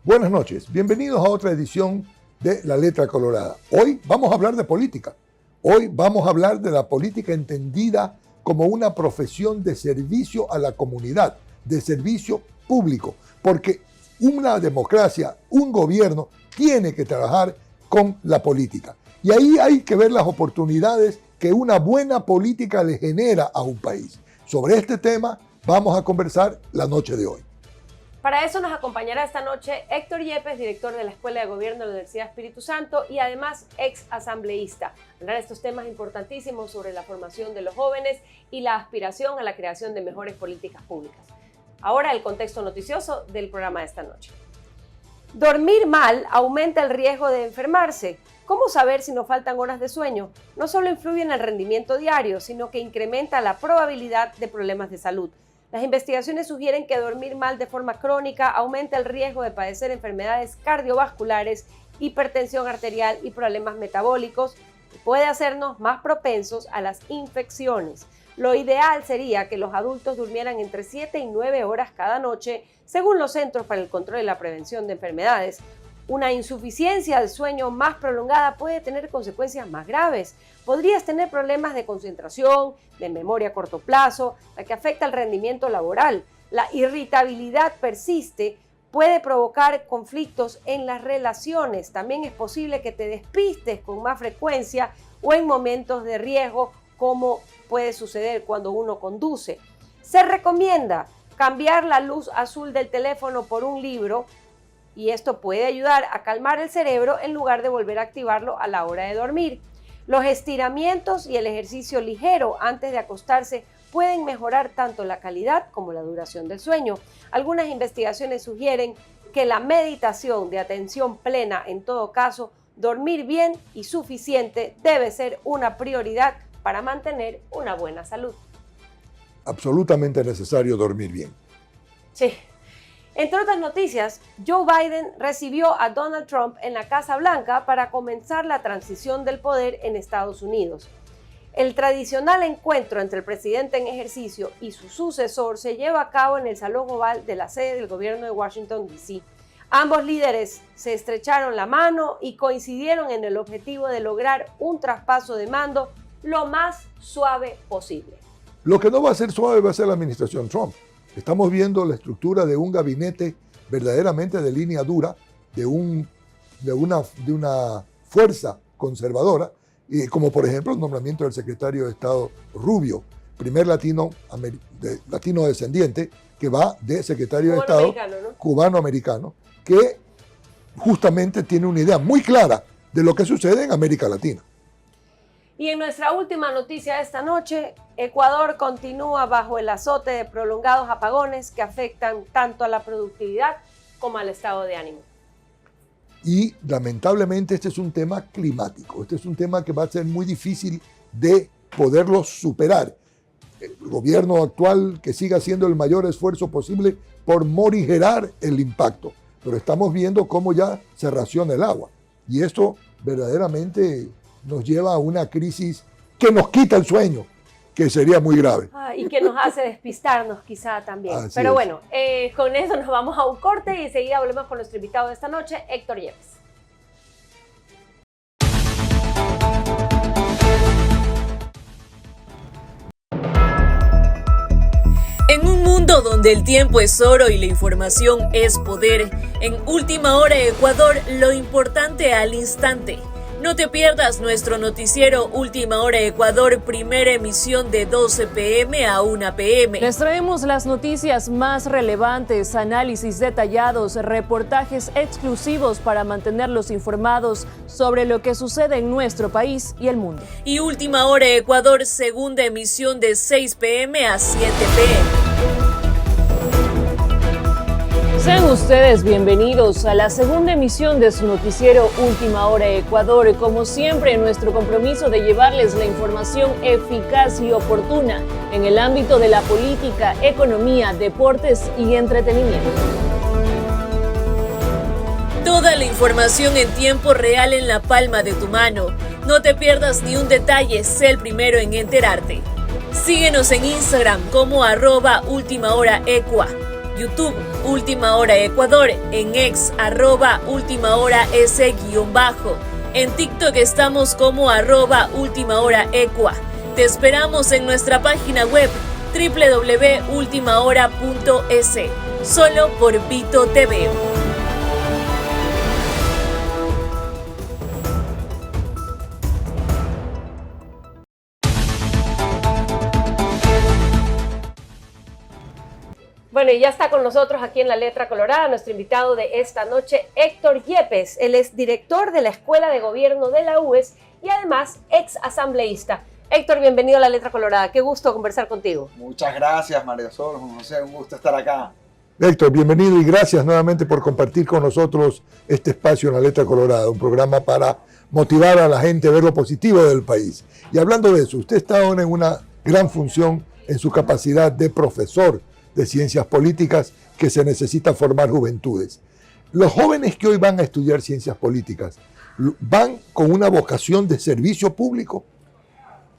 Buenas noches, bienvenidos a otra edición de La Letra Colorada. Hoy vamos a hablar de política. Hoy vamos a hablar de la política entendida como una profesión de servicio a la comunidad, de servicio público, porque una democracia, un gobierno, tiene que trabajar con la política. Y ahí hay que ver las oportunidades que una buena política le genera a un país. Sobre este tema vamos a conversar la noche de hoy. Para eso nos acompañará esta noche Héctor Yepes, director de la Escuela de Gobierno de la Universidad Espíritu Santo y además ex asambleísta. Hablar de estos temas importantísimos sobre la formación de los jóvenes y la aspiración a la creación de mejores políticas públicas. Ahora el contexto noticioso del programa de esta noche. Dormir mal aumenta el riesgo de enfermarse. ¿Cómo saber si nos faltan horas de sueño? No solo influye en el rendimiento diario, sino que incrementa la probabilidad de problemas de salud. Las investigaciones sugieren que dormir mal de forma crónica aumenta el riesgo de padecer enfermedades cardiovasculares, hipertensión arterial y problemas metabólicos y puede hacernos más propensos a las infecciones. Lo ideal sería que los adultos durmieran entre 7 y 9 horas cada noche, según los Centros para el Control y la Prevención de Enfermedades. Una insuficiencia de sueño más prolongada puede tener consecuencias más graves. Podrías tener problemas de concentración, de memoria a corto plazo, la que afecta el rendimiento laboral. La irritabilidad persiste, puede provocar conflictos en las relaciones. También es posible que te despistes con más frecuencia o en momentos de riesgo, como puede suceder cuando uno conduce. Se recomienda cambiar la luz azul del teléfono por un libro, y esto puede ayudar a calmar el cerebro en lugar de volver a activarlo a la hora de dormir. Los estiramientos y el ejercicio ligero antes de acostarse pueden mejorar tanto la calidad como la duración del sueño. Algunas investigaciones sugieren que la meditación de atención plena, en todo caso, dormir bien y suficiente debe ser una prioridad para mantener una buena salud. Absolutamente necesario dormir bien. Sí. Entre otras noticias, Joe Biden recibió a Donald Trump en la Casa Blanca para comenzar la transición del poder en Estados Unidos. El tradicional encuentro entre el presidente en ejercicio y su sucesor se lleva a cabo en el Salón Oval de la sede del gobierno de Washington, D.C. Ambos líderes se estrecharon la mano y coincidieron en el objetivo de lograr un traspaso de mando lo más suave posible. Lo que no va a ser suave va a ser la administración Trump. Estamos viendo la estructura de un gabinete verdaderamente de línea dura, de una fuerza conservadora, como por ejemplo el nombramiento del secretario de Estado Rubio, primer latino descendiente que va de secretario de Estado cubano-americano, que justamente tiene una idea muy clara de lo que sucede en América Latina. Y en nuestra última noticia de esta noche, Ecuador continúa bajo el azote de prolongados apagones que afectan tanto a la productividad como al estado de ánimo. Y lamentablemente este es un tema climático, este es un tema que va a ser muy difícil de poderlo superar. El gobierno actual que siga haciendo el mayor esfuerzo posible por morigerar el impacto, pero estamos viendo cómo ya se raciona el agua y esto verdaderamente nos lleva a una crisis que nos quita el sueño, que sería muy grave. Y que nos hace despistarnos quizá también. Así Pero es. bueno, con eso nos vamos a un corte y enseguida volvemos con nuestro invitado de esta noche, Héctor Yepes. En un mundo donde el tiempo es oro y la información es poder, en Última Hora Ecuador, lo importante al instante. No te pierdas nuestro noticiero Última Hora Ecuador, primera emisión de 12 p.m. a 1 p.m. Les traemos las noticias más relevantes, análisis detallados, reportajes exclusivos para mantenerlos informados sobre lo que sucede en nuestro país y el mundo. Y Última Hora Ecuador, segunda emisión de 6 p.m. a 7 p.m. Sean ustedes bienvenidos a la segunda emisión de su noticiero Última Hora Ecuador. Como siempre, nuestro compromiso de llevarles la información eficaz y oportuna en el ámbito de la política, economía, deportes y entretenimiento. Toda la información en tiempo real en la palma de tu mano. No te pierdas ni un detalle, sé el primero en enterarte. Síguenos en Instagram como @ultimahoraecua YouTube Última Hora Ecuador, en X @UltimaHoraS_, en TikTok estamos como @UltimaHoraEcua. Te esperamos en nuestra página web www.ultimahora.es, solo por Vito TV. Bueno, y ya está con nosotros aquí en La Letra Colorada nuestro invitado de esta noche, Héctor Yepes. Él es director de la Escuela de Gobierno de la UES y además ex asambleísta. Héctor, bienvenido a La Letra Colorada. Qué gusto conversar contigo. Muchas gracias, María Sol. José, un gusto estar acá. Héctor, bienvenido y gracias nuevamente por compartir con nosotros este espacio en La Letra Colorada, un programa para motivar a la gente a ver lo positivo del país. Y hablando de eso, usted está ahora en una gran función en su capacidad de profesor de ciencias políticas, que se necesita formar juventudes. Los jóvenes que hoy van a estudiar ciencias políticas, ¿van con una vocación de servicio público?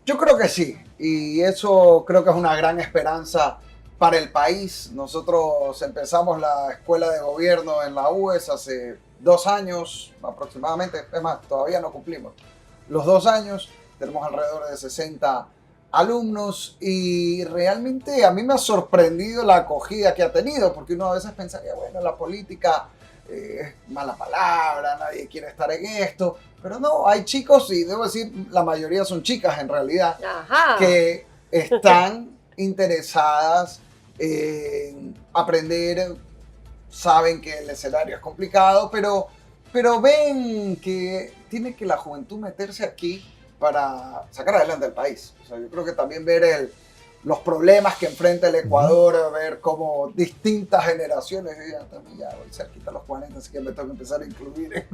Yo creo que sí, y eso creo que es una gran esperanza para el país. Nosotros empezamos la Escuela de Gobierno en la UES hace 2 años aproximadamente, es más, todavía no cumplimos los 2 años, tenemos alrededor de 60 alumnos y realmente a mí me ha sorprendido la acogida que ha tenido, porque uno a veces pensaría, bueno, la política es mala palabra, nadie quiere estar en esto, pero no, hay chicos, y debo decir, la mayoría son chicas en realidad, que están interesadas en aprender, saben que el escenario es complicado, pero ven que tiene que la juventud meterse aquí para sacar adelante el país. O sea, yo creo que también ver los problemas que enfrenta el Ecuador, ver cómo distintas generaciones, yo ya voy cerquita a los 40, así que me tengo que empezar a incluir.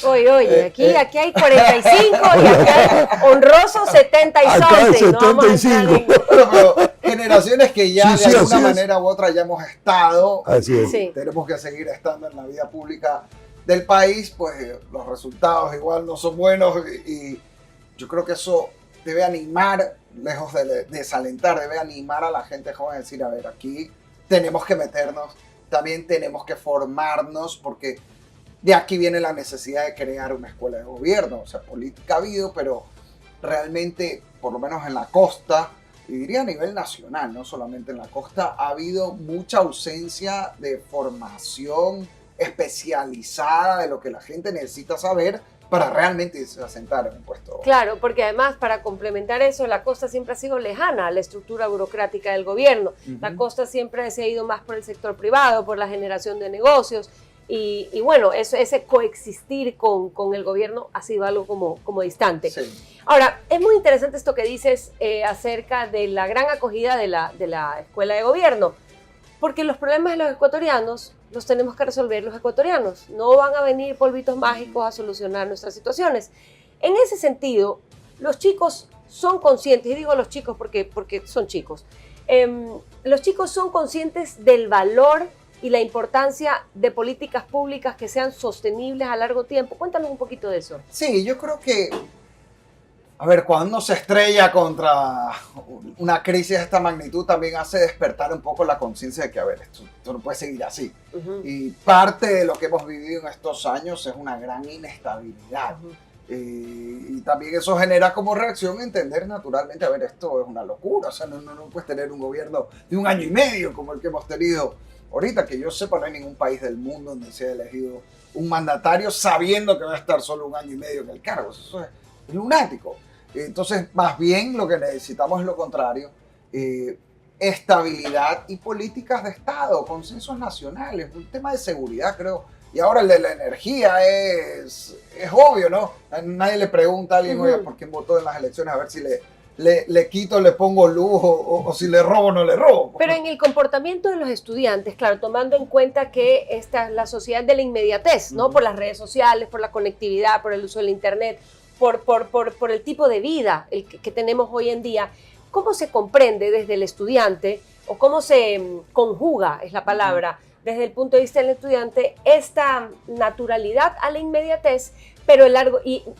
Oye, aquí hay 45 y aquí hay honrosos 70 y Acá hay 75. Pero generaciones que ya Sí, de alguna así es. manera u otra ya hemos estado, Así es. Sí. tenemos que seguir estando en la vida pública del país, pues los resultados igual no son buenos y yo creo que eso debe animar, lejos de desalentar, debe animar a la gente joven a decir, a ver, aquí tenemos que meternos, también tenemos que formarnos, porque de aquí viene la necesidad de crear una escuela de gobierno. O sea, política ha habido, pero realmente, por lo menos en la costa, y diría a nivel nacional, no solamente en la costa, ha habido mucha ausencia de formación especializada de lo que la gente necesita saber para realmente asentar en un puesto. Claro, porque además para complementar eso, la costa siempre ha sido lejana a la estructura burocrática del gobierno. La costa siempre se ha ido más por el sector privado, por la generación de negocios y bueno, ese coexistir con el gobierno ha sido algo como distante. Sí. Ahora, es muy interesante esto que dices acerca de la gran acogida de la Escuela de Gobierno, porque los problemas de los ecuatorianos los tenemos que resolver los ecuatorianos. No van a venir polvitos mágicos a solucionar nuestras situaciones. En ese sentido, los chicos son conscientes, y digo los chicos porque son chicos, los chicos son conscientes del valor y la importancia de políticas públicas que sean sostenibles a largo tiempo. Cuéntanos un poquito de eso. Sí, yo creo que, a ver, cuando uno se estrella contra una crisis de esta magnitud, también hace despertar un poco la conciencia de que, a ver, esto no puede seguir así. Y parte de lo que hemos vivido en estos años es una gran inestabilidad. Y también eso genera como reacción entender naturalmente, a ver, esto es una locura. O sea, no puedes tener un gobierno de 1 año y medio como el que hemos tenido ahorita. Que yo sepa, no hay ningún país del mundo donde se haya elegido un mandatario sabiendo que va a estar solo 1 año y medio en el cargo. Eso es lunático. Entonces, más bien lo que necesitamos es lo contrario, estabilidad y políticas de Estado, consensos nacionales, un tema de seguridad, creo. Y ahora el de la energía es obvio, ¿no? Nadie le pregunta a alguien, oye, ¿por quién votó en las elecciones? A ver si le quito, le pongo luz o si le robo o no le robo. Pero en el comportamiento de los estudiantes, claro, tomando en cuenta que esta es la sociedad de la inmediatez, ¿no? Por las redes sociales, por la conectividad, por el uso del internet, por el tipo de vida que tenemos hoy en día, ¿cómo se comprende desde el estudiante o cómo se conjuga, es la palabra, desde el punto de vista del estudiante, esta naturalidad a la inmediatez pero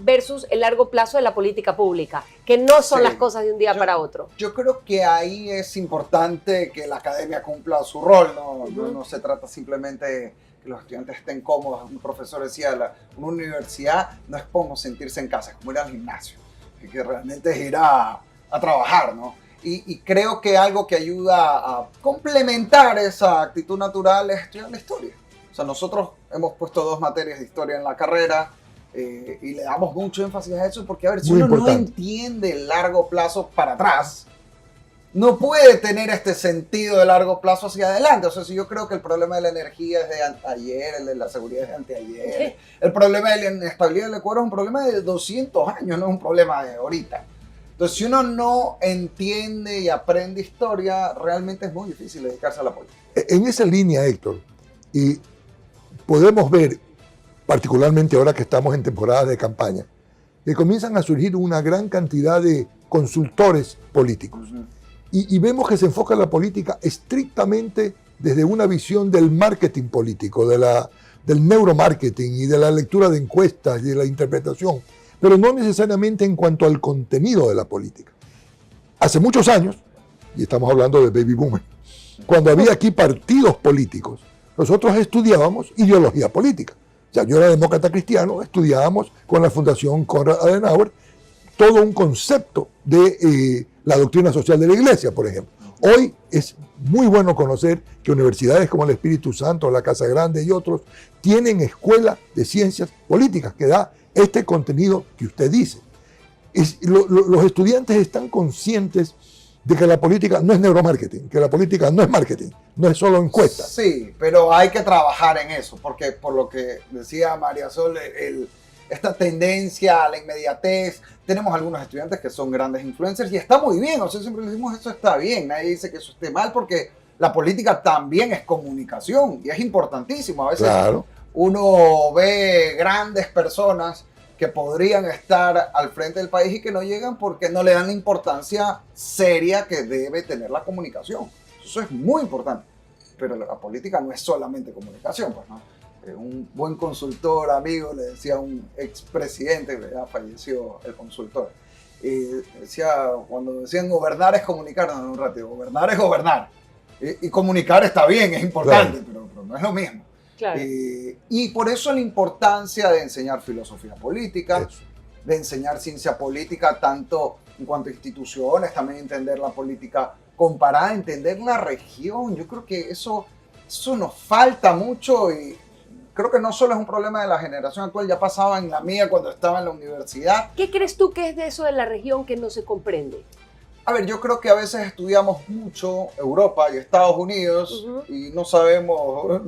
versus el largo plazo de la política pública, que no son las cosas de un día para otro. Yo creo que ahí es importante que la academia cumpla su rol, no se trata simplemente de que los estudiantes estén cómodos. Un profesor decía, una universidad no es como sentirse en casa, es como ir al gimnasio, que realmente es ir a trabajar, ¿no? Y creo que algo que ayuda a complementar esa actitud natural es estudiar la historia. O sea, nosotros hemos puesto 2 materias de historia en la carrera y le damos mucho énfasis a eso porque, a ver, si uno no entiende el largo plazo para atrás, no puede tener este sentido de largo plazo hacia adelante. O sea, si yo creo que el problema de la energía es de ayer, el de la seguridad es de anteayer, el problema de la inestabilidad del Ecuador es un problema de 200 años, no es un problema de ahorita. Entonces, si uno no entiende y aprende historia, realmente es muy difícil dedicarse a la política. En esa línea, Héctor, y podemos ver, particularmente ahora que estamos en temporada de campaña, que comienzan a surgir una gran cantidad de consultores políticos. Y vemos que se enfoca la política estrictamente desde una visión del marketing político, del neuromarketing y de la lectura de encuestas y de la interpretación, pero no necesariamente en cuanto al contenido de la política. Hace muchos años, y estamos hablando de Baby Boomer, cuando había aquí partidos políticos, nosotros estudiábamos ideología política. O sea, yo era demócrata cristiano, estudiábamos con la Fundación Konrad Adenauer todo un concepto de la doctrina social de la Iglesia, por ejemplo. Hoy es muy bueno conocer que universidades como el Espíritu Santo, la Casa Grande y otros tienen escuela de ciencias políticas que da este contenido que usted dice. Los estudiantes están conscientes de que la política no es neuromarketing, que la política no es marketing, no es solo encuestas. Sí, pero hay que trabajar en eso, porque por lo que decía María Sol, esta tendencia a la inmediatez, tenemos algunos estudiantes que son grandes influencers y está muy bien, o sea, siempre decimos eso está bien, nadie dice que eso esté mal porque la política también es comunicación y es importantísimo. A veces uno ve grandes personas que podrían estar al frente del país y que no llegan porque no le dan la importancia seria que debe tener la comunicación. Eso es muy importante, pero la política no es solamente comunicación, pues, ¿no? Un buen consultor, amigo, le decía a un expresidente, ya falleció el consultor, decía, cuando decían gobernar es comunicar, no, un rato, gobernar es gobernar. Y comunicar está bien, es importante, pero no es lo mismo. Claro. Y por eso la importancia de enseñar filosofía política, de enseñar ciencia política, tanto en cuanto a instituciones, también entender la política comparada, entender la región. Yo creo que eso nos falta mucho y creo que no solo es un problema de la generación actual, ya pasaba en la mía cuando estaba en la universidad. ¿Qué crees tú que es de eso de la región que no se comprende? A ver, yo creo que a veces estudiamos mucho Europa y Estados Unidos y no sabemos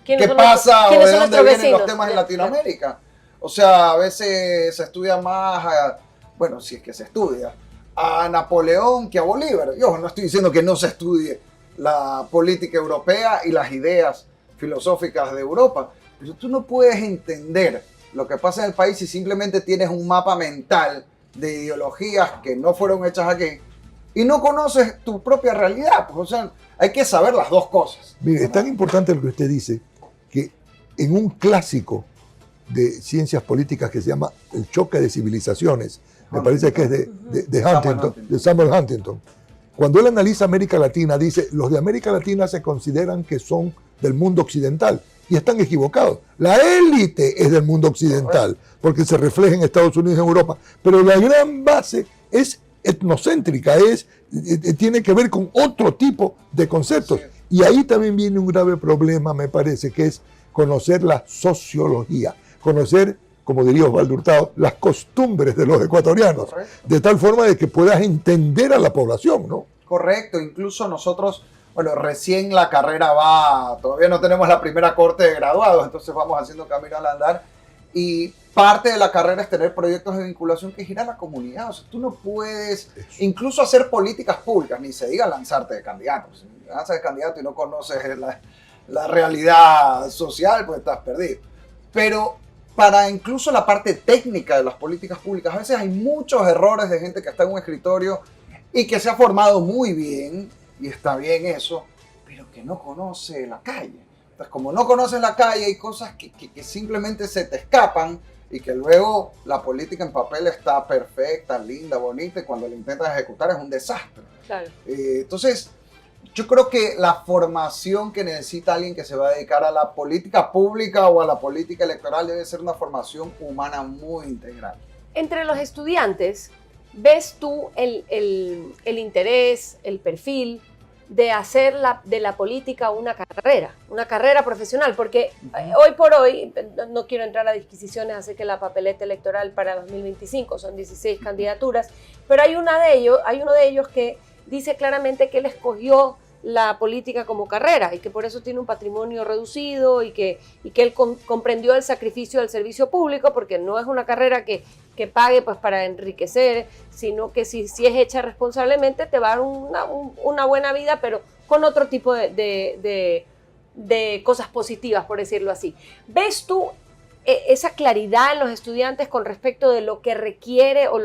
qué pasa o de dónde vienen los temas en Latinoamérica. O sea, a veces se estudia más, bueno, si es que se estudia, a Napoleón que a Bolívar. Yo no estoy diciendo que no se estudie la política europea y las ideas filosóficas de Europa, pero tú no puedes entender lo que pasa en el país si simplemente tienes un mapa mental de ideologías que no fueron hechas aquí y no conoces tu propia realidad. Pues, o sea, hay que saber las dos cosas. Mire, es tan importante lo que usted dice que en un clásico de ciencias políticas que se llama El choque de civilizaciones, me parece que es de Samuel Huntington, cuando él analiza América Latina, dice, los de América Latina se consideran que son del mundo occidental y están equivocados. La élite es del mundo occidental porque se refleja en Estados Unidos y en Europa, pero la gran base es etnocéntrica, tiene que ver con otro tipo de conceptos. Y ahí también viene un grave problema, me parece, que es conocer la sociología, conocer, como diría Osvaldo Hurtado, las costumbres de los ecuatorianos, de tal forma de que puedas entender a la población, ¿no? Correcto, incluso nosotros, bueno, recién la carrera todavía no tenemos la primera corte de graduados, entonces vamos haciendo camino al andar y parte de la carrera es tener proyectos de vinculación que giran a la comunidad. O sea, tú no puedes incluso hacer políticas públicas, ni se diga lanzarte de candidato. Si lanzas de candidato y no conoces la realidad social, pues estás perdido. Pero para incluso la parte técnica de las políticas públicas, a veces hay muchos errores de gente que está en un escritorio y que se ha formado muy bien, y está bien eso, pero que no conoce la calle. Entonces, como no conoces la calle, hay cosas que simplemente se te escapan y que luego la política en papel está perfecta, linda, bonita, y cuando la intentas ejecutar es un desastre. Claro. Entonces, yo creo que la formación que necesita alguien que se va a dedicar a la política pública o a la política electoral debe ser una formación humana muy integral. Entre los estudiantes, ¿ves tú el interés, el perfil de hacer de la política una carrera profesional? Porque hoy por hoy, no quiero entrar a disquisiciones acerca de la papeleta electoral para 2025, son 16 candidaturas, pero hay uno de ellos que dice claramente que él escogió la política como carrera y que por eso tiene un patrimonio reducido y que él comprendió el sacrificio del servicio público, porque no es una carrera que pague pues para enriquecer, sino que si es hecha responsablemente te va a dar una buena vida, pero con otro tipo de cosas positivas, por decirlo así. ¿Ves tú esa claridad en los estudiantes con respecto de lo que requiere o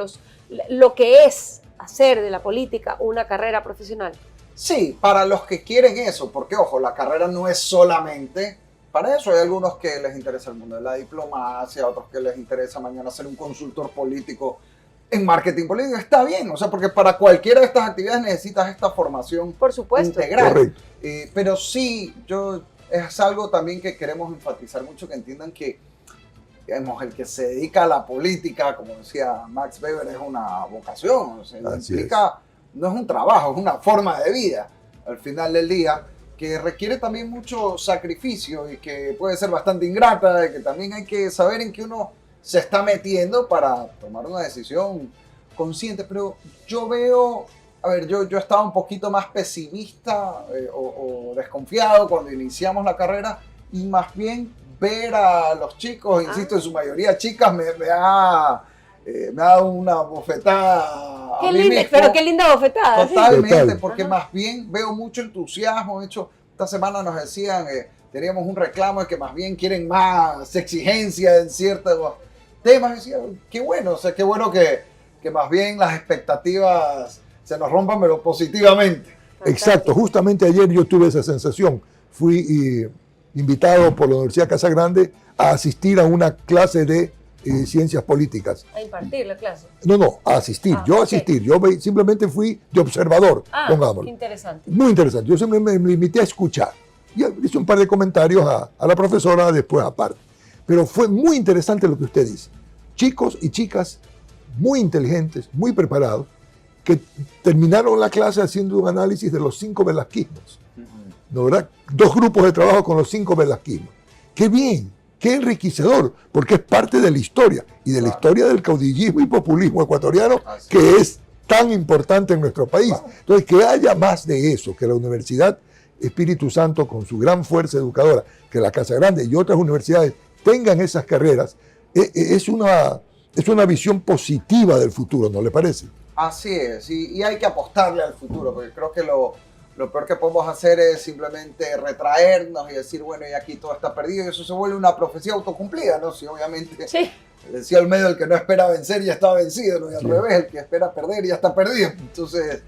lo que es hacer de la política una carrera profesional? Sí, para los que quieren eso, porque ojo, la carrera no es solamente para eso. Hay algunos que les interesa el mundo de la diplomacia, otros que les interesa mañana ser un consultor político en marketing político. Está bien, o sea, porque para cualquiera de estas actividades necesitas esta formación, por supuesto, integral. Pero sí, es algo también que queremos enfatizar mucho, que entiendan que, digamos, el que se dedica a la política, como decía Max Weber, es una vocación, o sea, implica, no es un trabajo, es una forma de vida al final del día, que requiere también mucho sacrificio y que puede ser bastante ingrata, y que también hay que saber en qué uno se está metiendo para tomar una decisión consciente. Pero yo veo, yo estaba un poquito más pesimista o desconfiado cuando iniciamos la carrera, y más bien ver a los chicos, insisto, en su mayoría chicas, me ha dado una bofetada. Qué linda bofetada. Totalmente, porque más bien veo mucho entusiasmo. De hecho, esta semana nos decían, teníamos un reclamo de que más bien quieren más exigencia en ciertos temas. Decía, qué bueno, o sea, qué bueno que más bien las expectativas se nos rompan, pero positivamente. Exacto, justamente ayer yo tuve esa sensación. Fui invitado por la Universidad Casa Grande a asistir a una clase de ciencias políticas. ¿A impartir la clase? No, a asistir. Yo simplemente fui de observador, pongámoslo. Interesante. Muy interesante. Yo simplemente me limité a escuchar. Y hice un par de comentarios a la profesora después aparte. Pero fue muy interesante lo que usted dice. Chicos y chicas muy inteligentes, muy preparados, que terminaron la clase haciendo un análisis de los 5 velasquismos. ¿No, verdad? 2 grupos de trabajo con los 5 velasquismos. ¡Qué bien! ¡Qué enriquecedor! Porque es parte de la historia, y de la historia del caudillismo y populismo ecuatoriano, que es tan importante en nuestro país. Entonces, que haya más de eso, que la Universidad Espíritu Santo, con su gran fuerza educadora, que la Casa Grande y otras universidades tengan esas carreras, es una visión positiva del futuro, ¿no le parece? Así es, y hay que apostarle al futuro, porque creo que lo peor que podemos hacer es simplemente retraernos y decir, bueno, y aquí todo está perdido, y eso se vuelve una profecía autocumplida, ¿no? Si obviamente, decía el medio, el que no espera vencer ya está vencido, ¿no? Y al revés, el que espera perder ya está perdido. Entonces,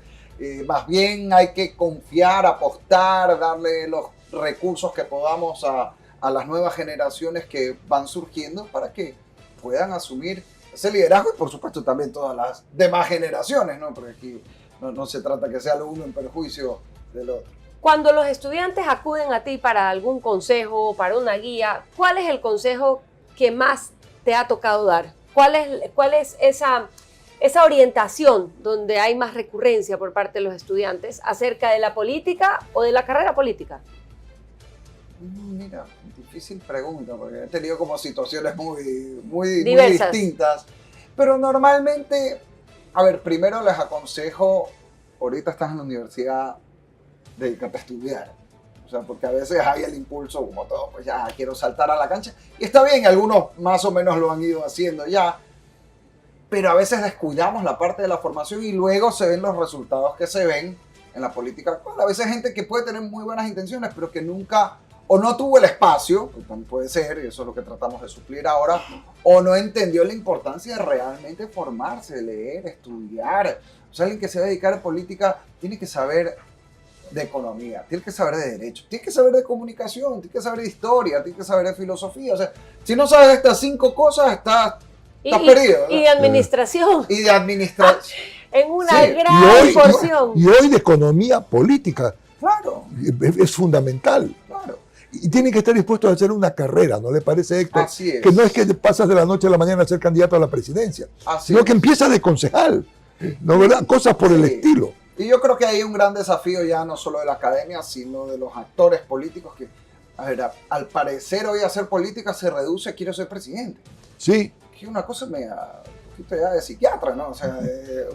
más bien hay que confiar, apostar, darle los recursos que podamos a las nuevas generaciones que van surgiendo para que puedan asumir ese liderazgo, y por supuesto también todas las demás generaciones, ¿no? Porque aquí no se trata que sea lo uno en perjuicio del otro. Cuando los estudiantes acuden a ti para algún consejo, para una guía, ¿cuál es el consejo que más te ha tocado dar? ¿Cuál es esa orientación donde hay más recurrencia por parte de los estudiantes acerca de la política o de la carrera política? Mira, difícil pregunta, porque he tenido como situaciones muy distintas. Pero normalmente, primero les aconsejo, ahorita estás en la universidad, dedícate a estudiar. O sea, porque a veces hay el impulso, como todo, pues ya quiero saltar a la cancha. Y está bien, algunos más o menos lo han ido haciendo ya. Pero a veces descuidamos la parte de la formación y luego se ven los resultados que se ven en la política actual. A veces hay gente que puede tener muy buenas intenciones, pero que nunca, o no tuvo el espacio, pues también puede ser, y eso es lo que tratamos de suplir ahora, o no entendió la importancia de realmente formarse, leer, estudiar. O sea, alguien que se va a dedicar a política tiene que saber de economía, tiene que saber de derecho, tiene que saber de comunicación, tiene que saber de historia, tiene que saber de filosofía. O sea, si no sabes estas 5 cosas, estás perdido. Y de administración. Y de administración. En una Sí, gran porción. Y hoy de economía política Claro, es fundamental. claro. Y tiene que estar dispuesto a hacer una carrera, ¿no le parece, Héctor? Así es. Que no es que pasas de la noche a la mañana a ser candidato a la presidencia, Así sino es. que empieza de concejal, ¿no, verdad? Cosas por el Sí. estilo. Y yo creo que hay un gran desafío ya no solo de la academia, sino de los actores políticos que, a ver, al parecer hoy hacer política se reduce a quiero ser presidente. Sí, Que una cosa me da un poquito ya de psiquiatra, ¿no? O sea,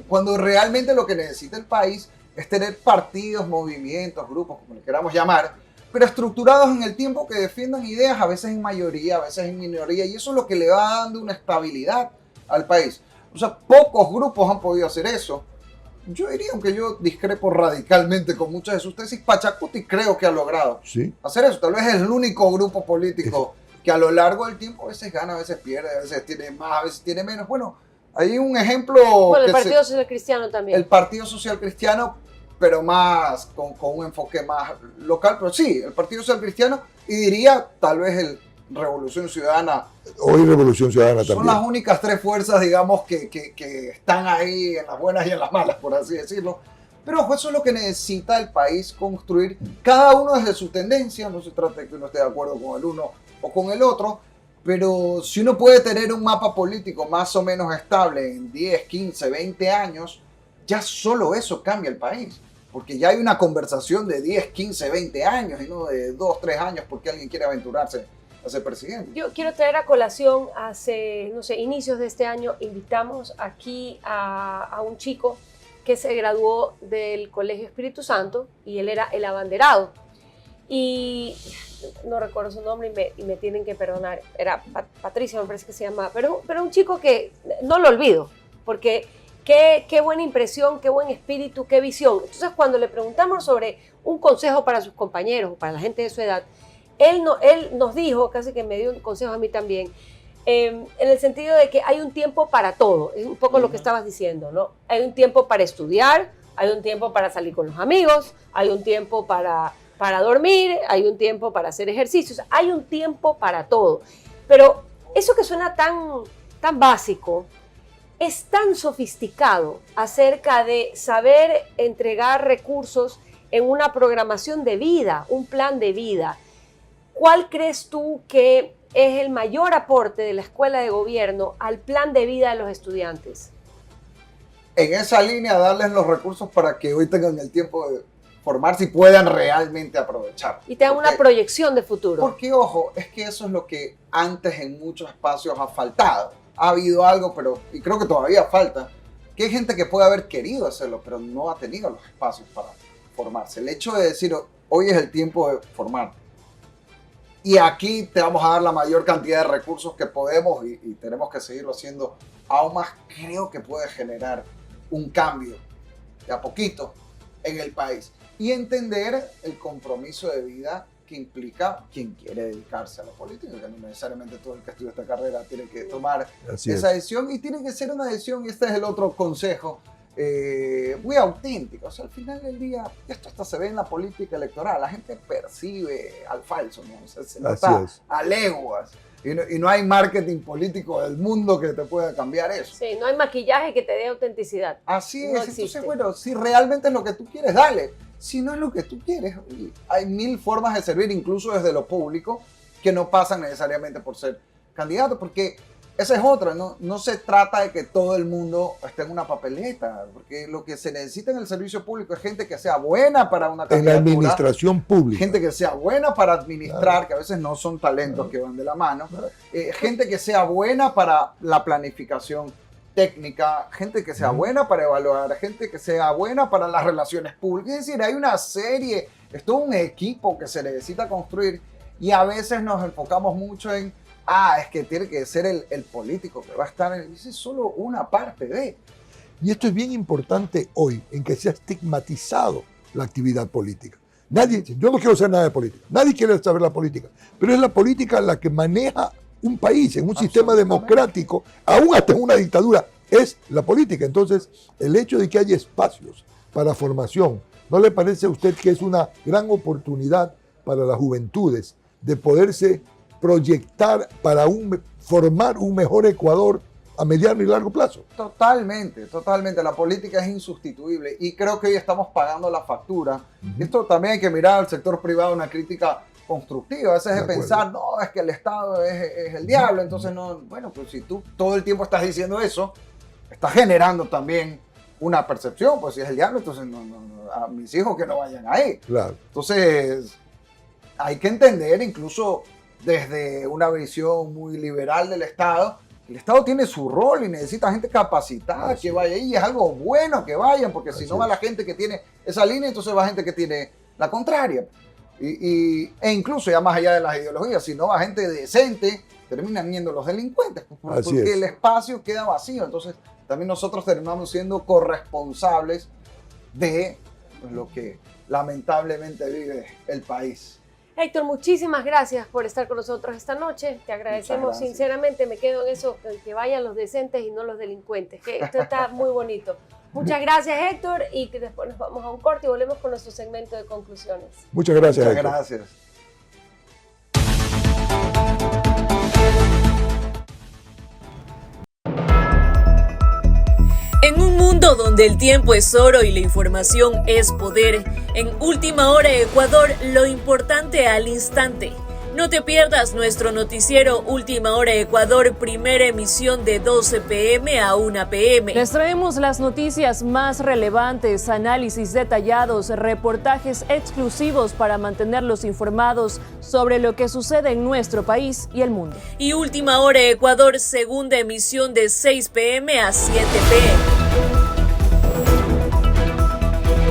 cuando realmente lo que necesita el país es tener partidos, movimientos, grupos, como le queramos llamar, pero estructurados en el tiempo que defiendan ideas, a veces en mayoría, a veces en minoría, y eso es lo que le va dando una estabilidad al país. O sea, pocos grupos han podido hacer eso. Yo diría, aunque yo discrepo radicalmente con muchas de sus tesis, Pachacuti creo que ha logrado sí. hacer eso. Tal vez es el único grupo político que a lo largo del tiempo a veces gana, a veces pierde, a veces tiene más, a veces tiene menos. Bueno, hay un ejemplo. Bueno, el que Partido Social Cristiano también. el Partido Social Cristiano, pero más con un enfoque más local. Pero sí, el Partido Social Cristiano, y diría tal vez el Revolución Ciudadana. Hoy Revolución Ciudadana Son también. las únicas 3 fuerzas, digamos, que están ahí en las buenas y en las malas, por así decirlo. Pero ojo, eso es lo que necesita el país construir, cada uno desde su tendencia. No se trata de que uno esté de acuerdo con el uno o con el otro, pero si uno puede tener un mapa político más o menos estable en 10, 15, 20 años, ya solo eso cambia el país. Porque ya hay una conversación de 10, 15, 20 años y no de 2, 3 años porque alguien quiere aventurarse a ser presidente. Yo quiero traer a colación, hace, no sé, inicios de este año, invitamos aquí a un chico que se graduó del Colegio Espíritu Santo y él era el abanderado. Y no recuerdo su nombre y me tienen que perdonar, era Patricia, me parece que se llamaba, pero un chico que no lo olvido, porque qué buena impresión, qué buen espíritu, qué visión. Entonces, cuando le preguntamos sobre un consejo para sus compañeros, para la gente de su edad, él nos dijo, casi que me dio un consejo a mí también, en el sentido de que hay un tiempo para todo, es un poco lo que estabas diciendo, ¿no? Hay un tiempo para estudiar, hay un tiempo para salir con los amigos, hay un tiempo para dormir, hay un tiempo para hacer ejercicios, hay un tiempo para todo. Pero eso que suena tan básico, es tan sofisticado acerca de saber entregar recursos en una programación de vida, un plan de vida. ¿Cuál crees tú que es el mayor aporte de la escuela de gobierno al plan de vida de los estudiantes? En esa línea, darles los recursos para que hoy tengan el tiempo de formarse y puedan realmente aprovechar. Y tengan una proyección de futuro. Porque, ojo, es que eso es lo que antes en muchos espacios ha faltado. Ha habido algo, y creo que todavía falta, que hay gente que puede haber querido hacerlo, pero no ha tenido los espacios para formarse. El hecho de decir, hoy es el tiempo de formarte. Y aquí te vamos a dar la mayor cantidad de recursos que podemos y tenemos que seguirlo haciendo aún más. Creo que puede generar un cambio de a poquito en el país. Y entender el compromiso de vida que implica quien quiere dedicarse a la política, que no necesariamente todo el que estudia esta carrera tiene que tomar esa decisión, y tiene que ser una decisión, y este es el otro consejo, muy auténtica. O sea, al final del día, esto hasta se ve en la política electoral, la gente percibe al falso, ¿no? O sea, se nota a leguas, y no hay marketing político del mundo que te pueda cambiar eso. Sí, no hay maquillaje que te dé autenticidad. Así es, No entonces existe. bueno, si realmente es lo que tú quieres, dale. Si no es lo que tú quieres, hay 1000 formas de servir, incluso desde lo público, que no pasan necesariamente por ser candidato, porque esa es otra, no se trata de que todo el mundo esté en una papeleta, porque lo que se necesita en el servicio público es gente que sea buena para una candidatura. En la administración pública. Gente que sea buena para administrar, claro, que a veces no son talentos que van de la mano. Claro. Gente que sea buena para la planificación técnica, gente que sea buena para evaluar, gente que sea buena para las relaciones públicas. Es decir, hay una serie, es todo un equipo que se necesita construir, y a veces nos enfocamos mucho en, es que tiene que ser el político que va a estar en... Esa es solo una parte de... Y esto es bien importante hoy, en que se ha estigmatizado la actividad política. Yo no quiero saber nada de política, nadie quiere saber la política, pero es la política la que maneja un país en un sistema democrático, aún hasta en una dictadura, es la política. Entonces, el hecho de que haya espacios para formación, ¿No le parece a usted que es una gran oportunidad para las juventudes de poderse proyectar para formar un mejor Ecuador a mediano y largo plazo? Totalmente, totalmente. La política es insustituible y creo que hoy estamos pagando la factura. Esto también hay que mirar al sector privado, una crítica constructiva. A veces es pensar, no, es que el Estado es el diablo, entonces no. Bueno, pues si tú todo el tiempo estás diciendo eso, estás generando también una percepción, pues si es el diablo, entonces no, a mis hijos que no vayan ahí. Claro. Entonces, hay que entender, incluso desde una visión muy liberal del Estado, el Estado tiene su rol y necesita gente capacitada que vaya ahí. Y es algo bueno que vayan, porque si no va la gente que tiene esa línea, entonces va gente que tiene la contraria. E incluso ya más allá de las ideologías, si no va gente decente, terminan yendo los delincuentes, porque el espacio queda vacío. Entonces también nosotros terminamos siendo corresponsables de lo que lamentablemente vive el país. Héctor, muchísimas gracias por estar con nosotros esta noche. Te agradecemos sinceramente. Me quedo en eso, que vayan los decentes y no los delincuentes, que esto está muy bonito. Muchas gracias, Héctor, y que después nos vamos a un corte y volvemos con nuestro segmento de conclusiones. Muchas gracias, Héctor. Gracias. En un mundo donde el tiempo es oro y la información es poder, en Última Hora Ecuador, lo importante al instante. No te pierdas nuestro noticiero Última Hora Ecuador, primera emisión de 12 p.m. a 1 p.m. Les traemos las noticias más relevantes, análisis detallados, reportajes exclusivos para mantenerlos informados sobre lo que sucede en nuestro país y el mundo. Y Última Hora Ecuador, segunda emisión de 6 p.m. a 7 p.m.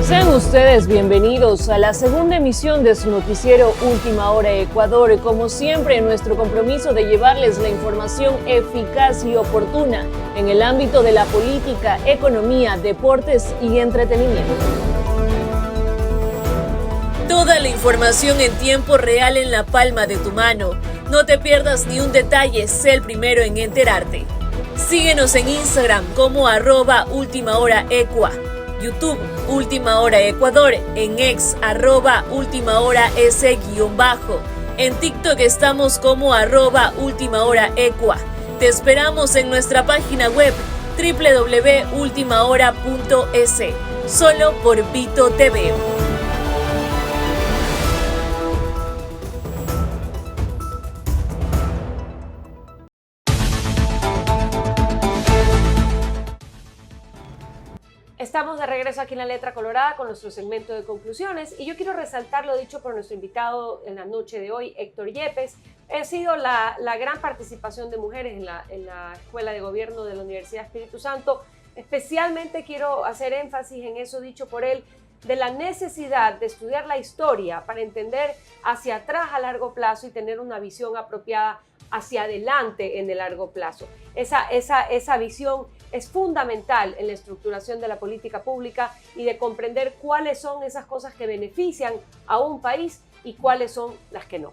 Sean ustedes bienvenidos a la segunda emisión de su noticiero Última Hora Ecuador. Como siempre, nuestro compromiso de llevarles la información eficaz y oportuna en el ámbito de la política, economía, deportes y entretenimiento. Toda la información en tiempo real en la palma de tu mano. No te pierdas ni un detalle, sé el primero en enterarte. Síguenos en Instagram como @ultimahoraecua. YouTube, Última Hora Ecuador, en X, @ultimahoras_. En TikTok estamos como @ultimahoraecua. Te esperamos en nuestra página web www.ultimahora.es, solo por Vito TV. Estamos de regreso aquí en La Letra Colorada con nuestro segmento de conclusiones y yo quiero resaltar lo dicho por nuestro invitado en la noche de hoy, Héctor Yepes. Ha sido la gran participación de mujeres en la Escuela de Gobierno de la Universidad Espíritu Santo. Especialmente quiero hacer énfasis en eso dicho por él, de la necesidad de estudiar la historia para entender hacia atrás a largo plazo y tener una visión apropiada hacia adelante en el largo plazo. Esa visión es fundamental en la estructuración de la política pública y de comprender cuáles son esas cosas que benefician a un país y cuáles son las que no.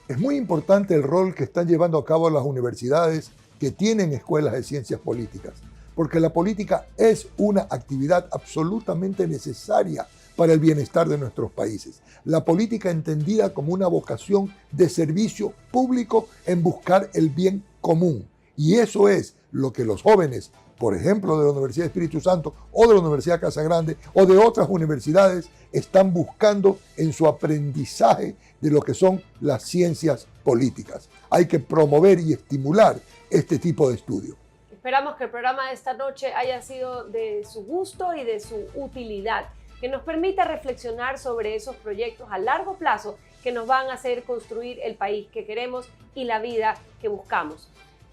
Es muy importante el rol que están llevando a cabo las universidades que tienen escuelas de ciencias políticas, porque la política es una actividad absolutamente necesaria para el bienestar de nuestros países. La política entendida como una vocación de servicio público en buscar el bien común. Y eso es lo que los jóvenes, por ejemplo, de la Universidad de Espíritu Santo o de la Universidad Casa Grande o de otras universidades, están buscando en su aprendizaje de lo que son las ciencias políticas. Hay que promover y estimular este tipo de estudio. Esperamos que el programa de esta noche haya sido de su gusto y de su utilidad, que nos permita reflexionar sobre esos proyectos a largo plazo que nos van a hacer construir el país que queremos y la vida que buscamos.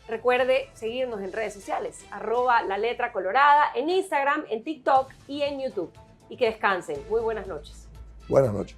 Recuerde seguirnos en redes sociales, @laletracolorada, en Instagram, en TikTok y en YouTube. Y que descansen. Muy buenas noches. Buenas noches.